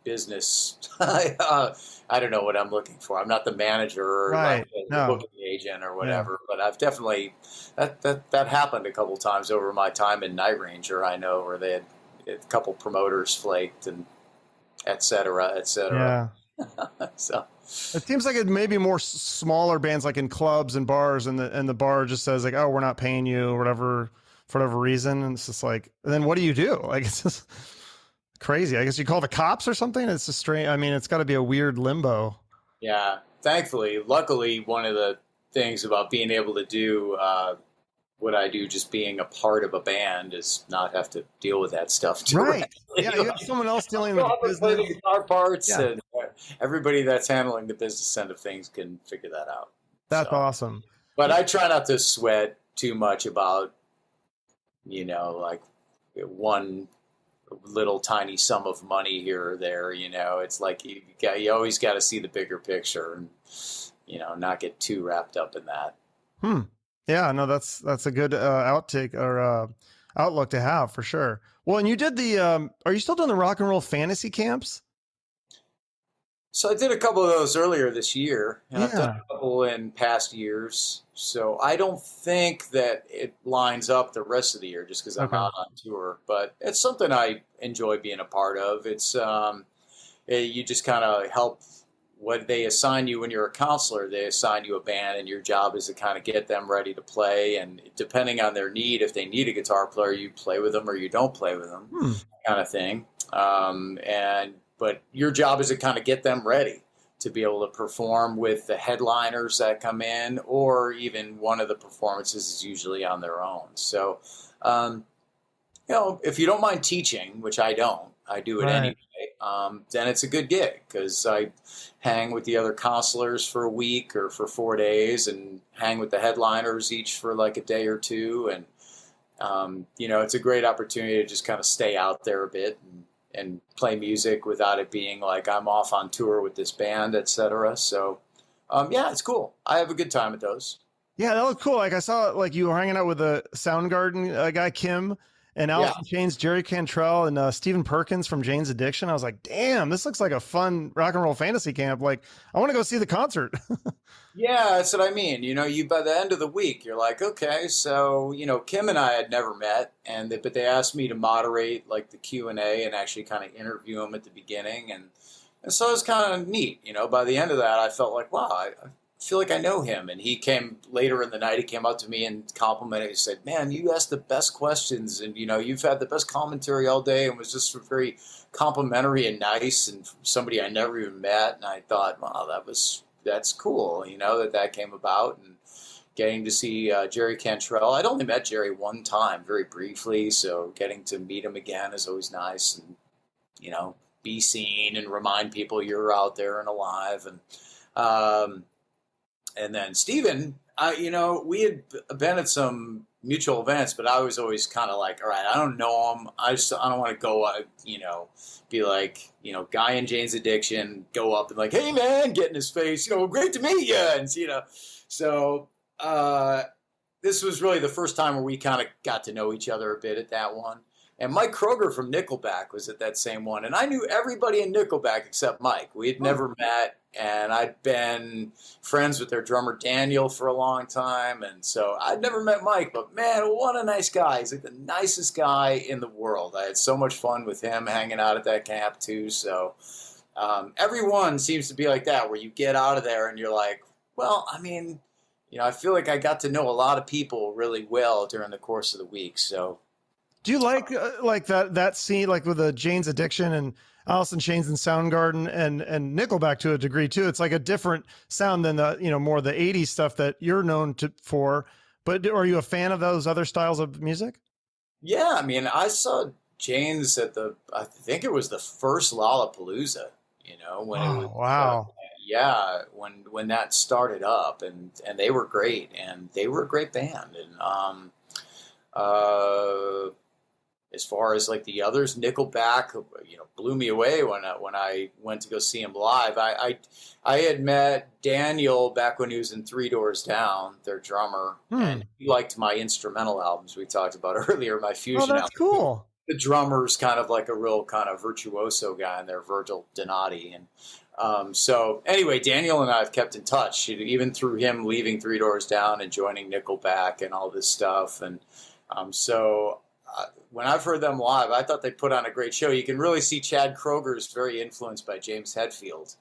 business. I don't know what I'm looking for. I'm not the manager or Right. like the No. booking agent or whatever. But I've definitely that happened a couple times over my time in Night Ranger. I know where they had a couple promoters flaked and et cetera, et cetera. Yeah. So It seems like it may be more smaller bands, like in clubs and bars, and the bar just says like, "Oh, we're not paying you," or whatever, for whatever reason. And it's just like, then what do you do? Like, it's just crazy. I guess you call the cops or something. It's just strange. I mean, it's got to be a weird limbo. yeah, luckily, one of the things about being able to do what I do, just being a part of a band, is not have to deal with that stuff directly. Right. Yeah, you have someone else dealing with the Play the business. guitar parts, Yeah. and everybody that's handling the business end of things can figure that out. That's So, awesome. but I try not to sweat too much about, like one little tiny sum of money here or there. It's like you always got to see the bigger picture and not get too wrapped up in that. Yeah, no, that's a good outtake or outlook to have for sure. Well, and you did the are you still doing the rock and roll fantasy camps? So I did a couple of those earlier this year, and I've done Yeah. a couple in past years. So I don't think that it lines up the rest of the year just because I'm Okay. out on tour. But it's something I enjoy being a part of. It's you just kind of help. What they assign you when you're a counselor, they assign you a band, and your job is to kind of get them ready to play. And depending on their need, if they need a guitar player, you play with them or you don't play with them, kind of thing. But your job is to kind of get them ready to be able to perform with the headliners that come in, or even one of the performances is usually on their own. So if you don't mind teaching, which I don't, I do it Right. anyway. Then it's a good gig because I hang with the other counselors for a week or for 4 days, and hang with the headliners each for like a day or two, and it's a great opportunity to just kind of stay out there a bit and play music without it being like I'm off on tour with this band, etc. So, yeah, it's cool. I have a good time at those. Yeah, that was cool. Like I saw, like you were hanging out with the Soundgarden guy Kim and Yeah. Alice in Chains, Jerry Cantrell, and Stephen Perkins from Jane's Addiction. I was like, damn, this looks like a fun rock and roll fantasy camp. Like, I want to go see the concert. Yeah, that's what I mean. You by the end of the week, you're like, okay, so Kim and I had never met, but they asked me to moderate like the Q&A and actually kind of interview him at the beginning, and so it was kind of neat. By the end of that, I felt like, wow, I feel like I know him. And he came later in the night. He came up to me and complimented. He said, "Man, you asked the best questions, and you've had the best commentary all day," and was just very complimentary and nice, and somebody I never even met. And I thought, wow, that's cool, that came about. And getting to see Jerry Cantrell. I'd only met Jerry one time, very briefly, so getting to meet him again is always nice, and be seen and remind people you're out there and alive. And then Steven, we had been at some mutual events, but I was always kind of like, all right, I don't know him. I don't want to go, be like, guy in Jane's Addiction, go up and like, hey man, get in his face, great to meet you. And, so this was really the first time where we kind of got to know each other a bit at that one. And Mike Kroger from Nickelback was at that same one. And I knew everybody in Nickelback except Mike. We had never met, and I'd been friends with their drummer Daniel for a long time. And so I'd never met Mike, but man, what a nice guy. He's like the nicest guy in the world. I had so much fun with him hanging out at that camp too. So everyone seems to be like that, where you get out of there and you're like, well, I mean, I feel like I got to know a lot of people really well during the course of the week. So. Do you like that scene, like with the Jane's Addiction and Alice in Chains and Soundgarden and Nickelback to a degree too? It's like a different sound than the more the '80s stuff that you're known for. But are you a fan of those other styles of music? Yeah, I mean, I saw Jane's at I think it was the first Lollapalooza. When it was. Wow. Yeah, when that started up, and they were great, and they were a great band, and as far as like the others, Nickelback, blew me away when I went to go see him live. I had met Daniel back when he was in Three Doors Down, their drummer, and he liked my instrumental albums we talked about earlier, my fusion Oh, that's album. cool. The drummer's kind of like a real kind of virtuoso guy in there, Virgil Donati, and so anyway, Daniel and I have kept in touch, even through him leaving Three Doors Down and joining Nickelback and all this stuff, and so. When I've heard them live, I thought they put on a great show. You can really see Chad Kroger's very influenced by James Hetfield,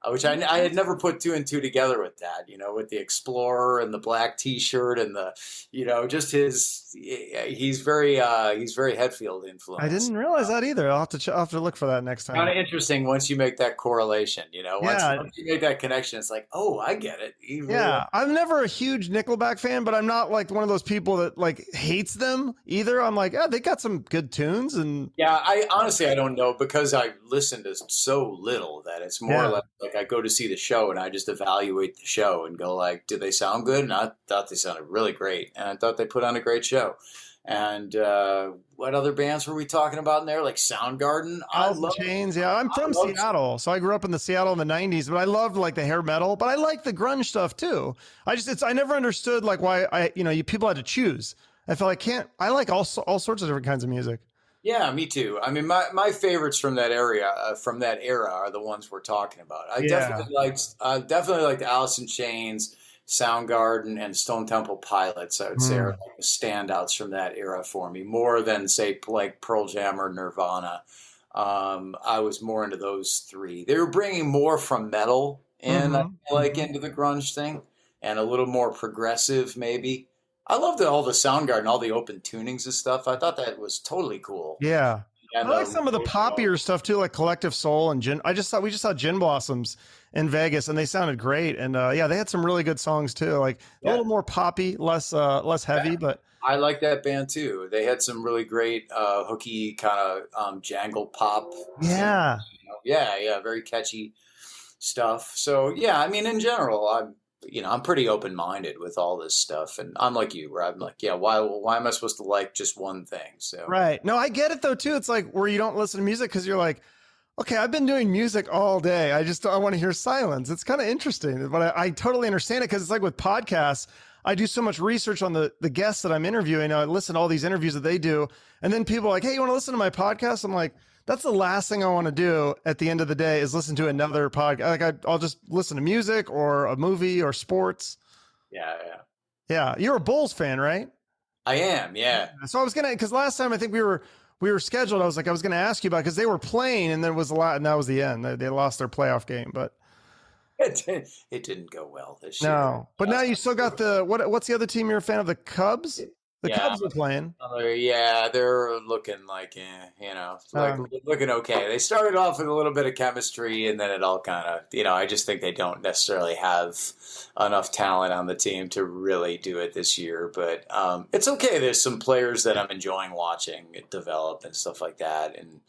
which I had never put two and two together with that, with the Explorer and the black T-shirt and the, just he's very Hetfield influenced. I didn't realize that either. I'll have to look for that next time. Kind of interesting once you make that correlation, once you make that connection, it's like, oh, I get it. Yeah, I'm never a huge Nickelback fan, but I'm not like one of those people that like hates them either. I'm like, they got some good tunes, and yeah, I honestly I don't know, because I listen to so little that it's more like I go to see the show and I just evaluate the show and go like, did they sound good? And I thought they sounded really great, and I thought they put on a great show. And what other bands were we talking about in there? Like Soundgarden, Alice in Chains. Yeah, I'm from Seattle, so I grew up in Seattle in the '90s. But I loved like the hair metal, but I like the grunge stuff too. I never understood like why people had to choose. I felt I like all sorts of different kinds of music. Yeah, me too. I mean, my favorites from that from that era, are the ones we're talking about. I definitely liked Alice in Chains, Soundgarden, and Stone Temple Pilots. I would say are like the standouts from that era for me, more than say like Pearl Jam or Nirvana. I was more into those three. They were bringing more from metal in, I feel like, into the grunge thing, and a little more progressive maybe. I loved all the Soundgarden, all the open tunings and stuff. I thought that was totally cool. Yeah. And I like some of the poppier stuff too, like Collective Soul and Gin. We just saw Gin Blossoms, in Vegas, and they sounded great. And yeah, they had some really good songs too, like a Yeah. little more poppy, less heavy, but I like that band too. They had some really great hooky kind of jangle pop thing. yeah. Yeah, yeah, very catchy stuff. So yeah, I mean, in general, I'm pretty open minded with all this stuff, and I'm like you, where I'm like, yeah, why am I supposed to like just one thing? So Right. No, I get it though too. It's like where you don't listen to music because you're like, okay, I've been doing music all day. I want to hear silence. It's kind of interesting, but I totally understand it because it's like with podcasts. I do so much research on the guests that I'm interviewing. I listen to all these interviews that they do, and then people are like, "Hey, you want to listen to my podcast?" I'm like, "That's the last thing I want to do at the end of the day is listen to another podcast. Like I'll just listen to music or a movie or sports." yeah, yeah, Yeah, you're a Bulls fan, right? I am. Yeah, So I was gonna, because last time I think we were scheduled. I was gonna ask you about because they were playing and there was a lot, and that was the end. They lost their playoff game, but it didn't go well this year. no. But now you still got the what's the other team you're a fan of? The Cubs. The Yeah, Cubs are playing. yeah, they're looking like, like looking okay. They started off with a little bit of chemistry, and then it all kind of, I just think they don't necessarily have enough talent on the team to really do it this year. But it's okay. There's some players that I'm enjoying watching it develop and stuff like that, and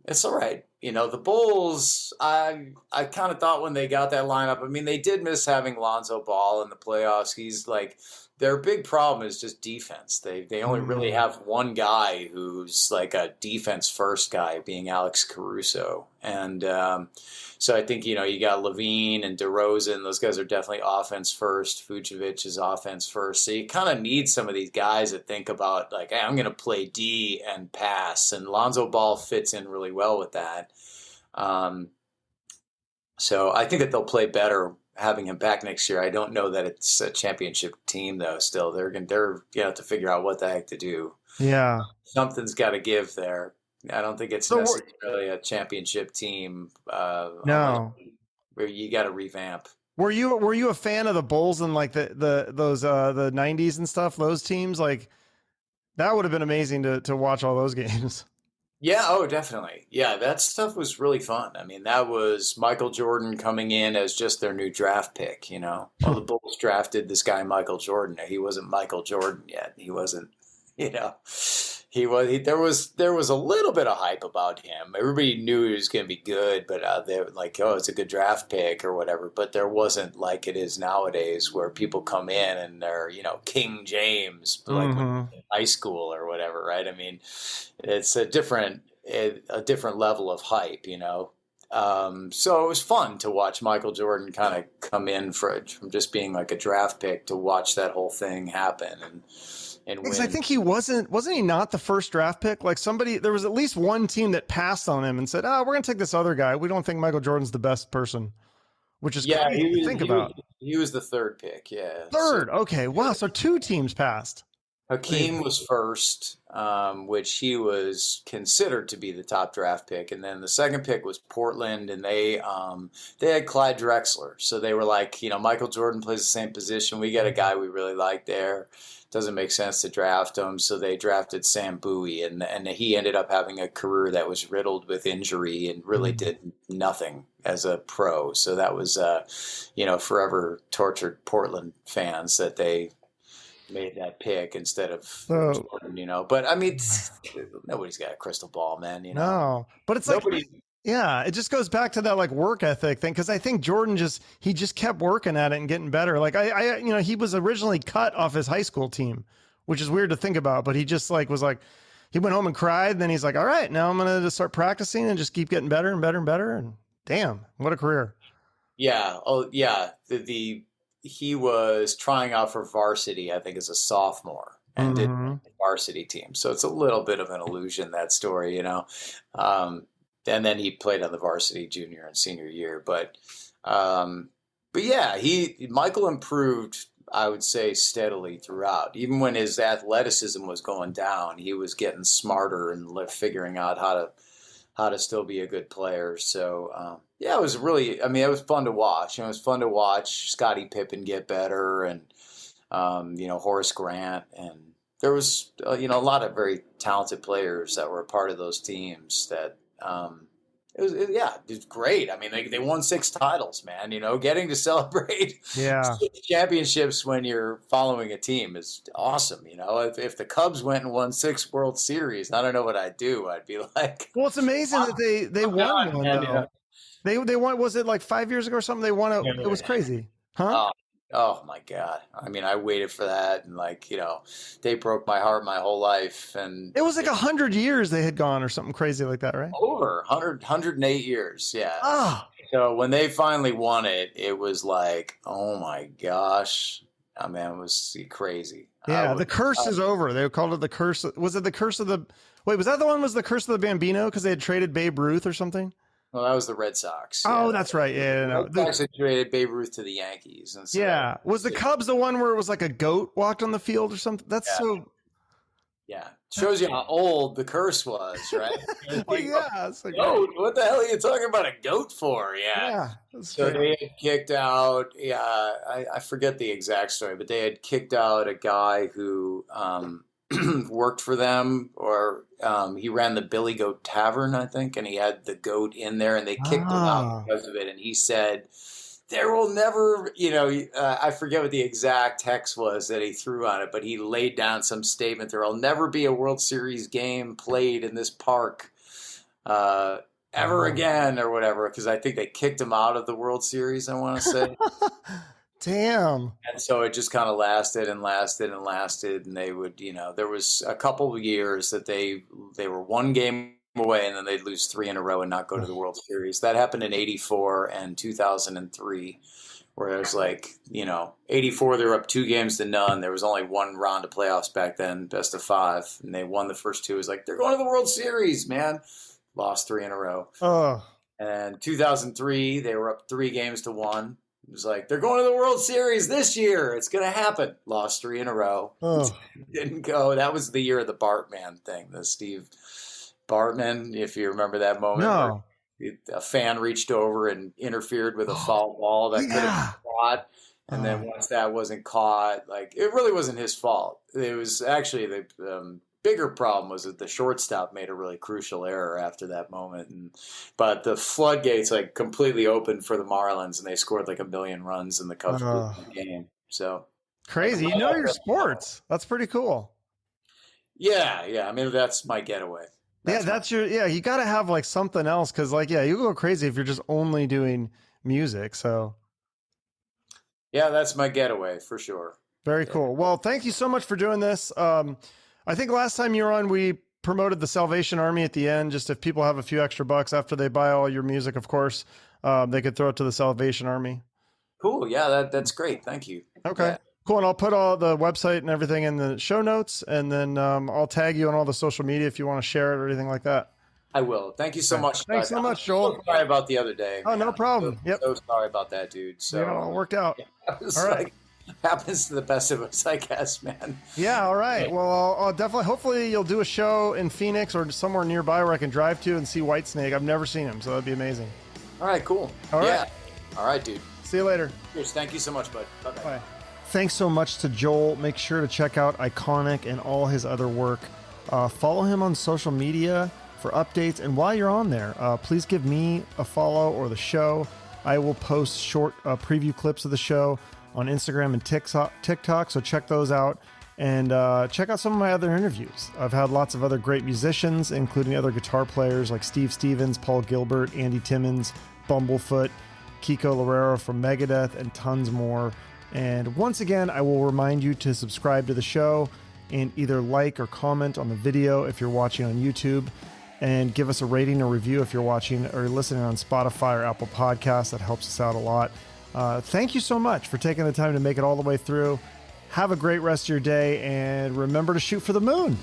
it's all right. The Bulls, I kind of thought when they got that lineup, I mean, they did miss having Lonzo Ball in the playoffs. He's like, their big problem is just defense. They only really have one guy who's like a defense first guy, being Alex Caruso, and so I think you got Levine and DeRozan. Those guys are definitely offense first. Vucevic is offense first. So you kind of need some of these guys that think about like, hey, I'm going to play D and pass, and Lonzo Ball fits in really well with that. So I think that they'll play better having him back next year. I don't know that it's a championship team though. Still, they're gonna have to figure out what the heck to do. Yeah. Something's got to give there. I don't think it's So necessarily a championship team. Unless no. where you got to revamp. Were you a fan of the Bulls and like the 90s and stuff? Those teams, like that would have been amazing to watch all those games. Yeah, oh, definitely. Yeah, that stuff was really fun. I mean, that was Michael Jordan coming in as just their new draft pick, Well, the Bulls drafted this guy, Michael Jordan. He wasn't Michael Jordan yet. He wasn't, you know, there was a little bit of hype about him. Everybody knew he was going to be good, but they were like, oh, it's a good draft pick or whatever. But there wasn't like it is nowadays where people come in and they're, King James, like when Mm-hmm. in high school or whatever, right? I mean, it's a different level of hype. So it was fun to watch Michael Jordan kind of come in from just being like a draft pick to watch that whole thing happen and Because win. I think he wasn't he not the first draft pick? Like there was at least one team that passed on him and said, "Oh, we're gonna take this other guy. We don't think Michael Jordan's the best person," which is Yeah, crazy to think about. he was the third pick. Yeah, Third, okay, wow. So two teams passed. Hakeem was first, which he was considered to be the top draft pick, and then the second pick was Portland, and they had Clyde Drexler, so they were like, Michael Jordan plays the same position. We got a guy we really like there. Doesn't make sense to draft him, so they drafted Sam Bowie, and he ended up having a career that was riddled with injury and really did nothing as a pro. So that was, forever tortured Portland fans that they made that pick instead of So Jordan. But I mean, nobody's got a crystal ball, man. no, but it's like, Nobody. yeah, it just goes back to that like work ethic thing. Because I think Jordan he just kept working at it and getting better. Like he was originally cut off his high school team, which is weird to think about. But he just he went home and cried. And then he's like, all right, now I'm gonna just start practicing and just keep getting better and better and better. And damn, what a career! Yeah. Oh, yeah. He was trying out for varsity, I think, as a sophomore, and did Mm-hmm. the varsity team. So it's a little bit of an illusion, that story. And then he played on the varsity junior and senior year. But yeah, Michael improved, I would say, steadily throughout. Even when his athleticism was going down, he was getting smarter and figuring out how to still be a good player. So yeah, it was really, I mean, it was fun to watch. It was fun to watch Scottie Pippen get better, and Horace Grant, and there was a lot of very talented players that were a part of those teams that Yeah, it's great. I mean, they won 6 titles, man. Getting to celebrate Yeah. 6 championships when you're following a team is awesome. If the Cubs went and won 6 World Series, I don't know what I'd do. I'd be like, Well, it's amazing that they won one, man, though. They won, was it like 5 years ago or something? They won it. It was crazy. Huh? Oh my God. I mean, I waited for that, and they broke my heart my whole life, and It was like 100 years they had gone or something crazy like that, right? over 108 years. Yeah. Ah, So when they finally won it, it was like, oh my gosh. I mean, it was crazy. yeah. The curse is over. They called it the curse. Was it the curse of the? Wait, was that the one? Was the curse of the Bambino because they had traded Babe Ruth or something? Well, that was the Red Sox. Oh, Yeah. that's right. Yeah, no. Red Sox had traded Babe Ruth to the Yankees, and so Yeah. Was the Cubs the one where it was like a goat walked on the field or something? That's Yeah. so. Yeah, shows you how old the curse was, right? Oh, yeah. It's like, Goat? What the hell are you talking about a goat for? Yeah. yeah. That's So great. they had kicked out. Yeah, I forget the exact story, but they had kicked out a guy who worked for them, or he ran the Billy Goat Tavern, I think, and he had the goat in there, and they kicked him out because of it. And he said, "There will never," I forget what the exact text was that he threw on it, but he laid down some statement: "There will never be a World Series game played in this park ever again," or whatever. Because I think they kicked him out of the World Series, I want to say. Damn. And so it just kind of lasted and lasted and lasted, and they would, there was a couple of years that they were 1 game away, and then they'd lose 3 in a row and not go to the World Series. That happened in '84 and 2003, where it was like, '84 they were up 2 games to none. There was only 1 round of playoffs back then, best of 5, and they won the first 2. It was like, they're going to the World Series, man. Lost 3 in a row. Oh. And 2003 they were up 3 games to 1. It was like, they're going to the World Series this year. It's going to happen. Lost 3 in a row. Oh. Didn't go. That was the year of the Bartman thing, the Steve Bartman, if you remember that moment. No. A fan reached over and interfered with a foul ball that could have been caught. And then once that wasn't caught, it really wasn't his fault. It was actually the bigger problem was that the shortstop made a really crucial error after that moment. But the floodgates completely opened for the Marlins, and they scored 1 million runs in the Cubs game. So crazy. You know your sports. That's pretty cool. Yeah. I mean, that's my getaway. You got to have something else. Cause you go crazy if you're just only doing music. So yeah, that's my getaway for sure. Very cool. Well, thank you so much for doing this. I think last time you were on, we promoted the Salvation Army at the end. Just if people have a few extra bucks after they buy all your music, of course, they could throw it to the Salvation Army. Cool. Yeah, that's great. Thank you. Okay. Yeah. Cool. And I'll put all the website and everything in the show notes, and then I'll tag you on all the social media if you want to share it or anything like that. I will. Thank you so much. Thanks so much, Joel. So sorry about the other day. Oh, no problem. So sorry about that, dude. So it all worked out. All right. Happens to the best of us, I guess, man. Yeah. All right. Well, I'll definitely, hopefully you'll do a show in Phoenix or somewhere nearby where I can drive to and see Whitesnake. I've never seen him, so that'd be amazing. All right, cool. All right. All right, dude. See you later. Cheers. Thank you so much, bud. Bye-bye. Bye. Thanks so much to Joel. Make sure to check out Iconic and all his other work. Follow him on social media for updates. And while you're on there, please give me a follow or the show. I will post short preview clips of the show on Instagram and TikTok. So check those out and check out some of my other interviews. I've had lots of other great musicians, including other guitar players like Steve Stevens, Paul Gilbert, Andy Timmons, Bumblefoot, Kiko Loureiro from Megadeth, and tons more. And once again, I will remind you to subscribe to the show and either like or comment on the video if you're watching on YouTube, and give us a rating or review if you're watching or listening on Spotify or Apple Podcasts. That helps us out a lot. Thank you so much for taking the time to make it all the way through. Have a great rest of your day, and remember to shoot for the moon.